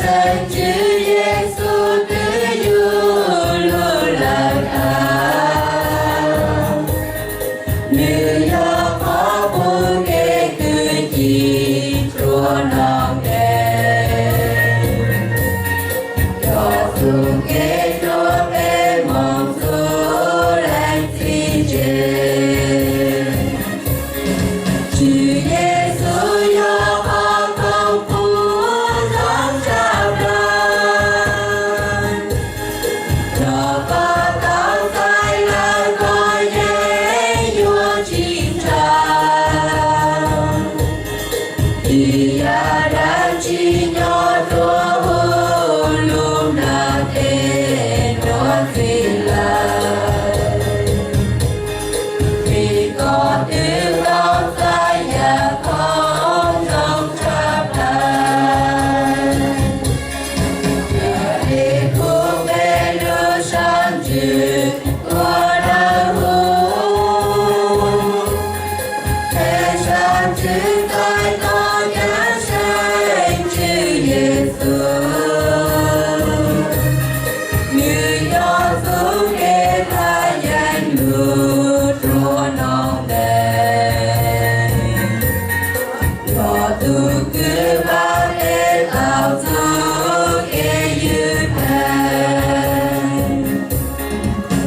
Sanh chữ Giêsu tứ du luôn lạc an. Nữ do có buông kê cư chi chúa non đen. Cho phương kê chúa bê mong chúa lãnh phi trên. Chữ Giêsu do con công phu giống trao đời. Cho có tao sai lời gọi dễ vua chim trao. Thì ra đã chi nhỏ chúa luôn là tên nó phi lời. Vì có tiếng con sai và con trong trap đời. Để cuộc về đưa sang chữ của đạo hữu. Thế sang chữ coi con nhớ sinh chữ Giêsu. Như gió xuống kê tha danh lưu chúa non đen. Cho tu cứ bao thế tạo chúa kê dư thèn.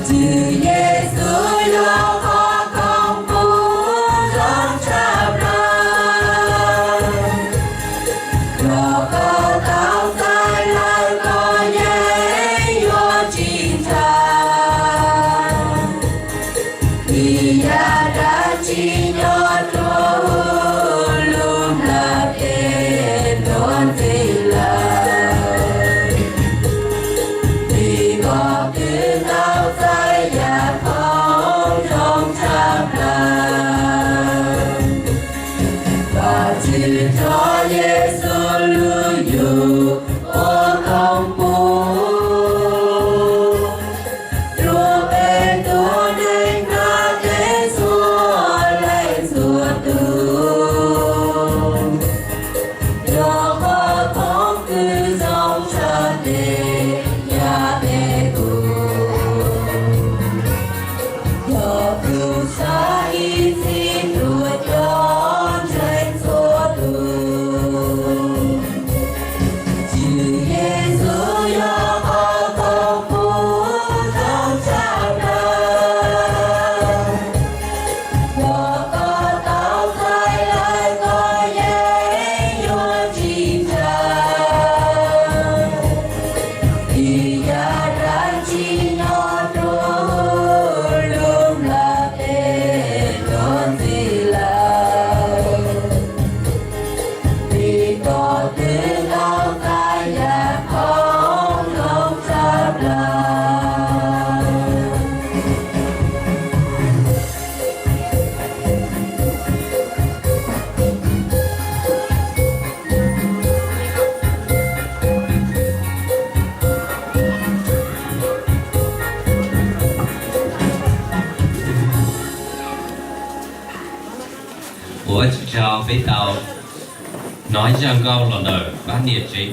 Chữ Giêsu do khó công phu giống trao đời. Cho có tao sai lời có dễ vua chim trao. Thì ra đã chi nhỏ chúa luôn là tên luôn phi lời. Vì có tiếng tao sai và không trong trap đời. Và chỉ cho Giêsu lưu dù ô công phu. Chúa bên tôi nên ca thế xua lên xua tu. Do có không cứ dòng cha đề nhà đề tu. Do tu sa y xin đùa cho trên xua tu. Chữ Giêsu do có công phu trong trao đời. Do có tao sai lời có dễ vua chim trao. Thì ra ra chi nhỏ chúa luôn là tên luôn phi lời. Vì có tiếng tao sai và không trap đời. Ủa chào với tàu nói rằng câu là đời bán nhiệt chế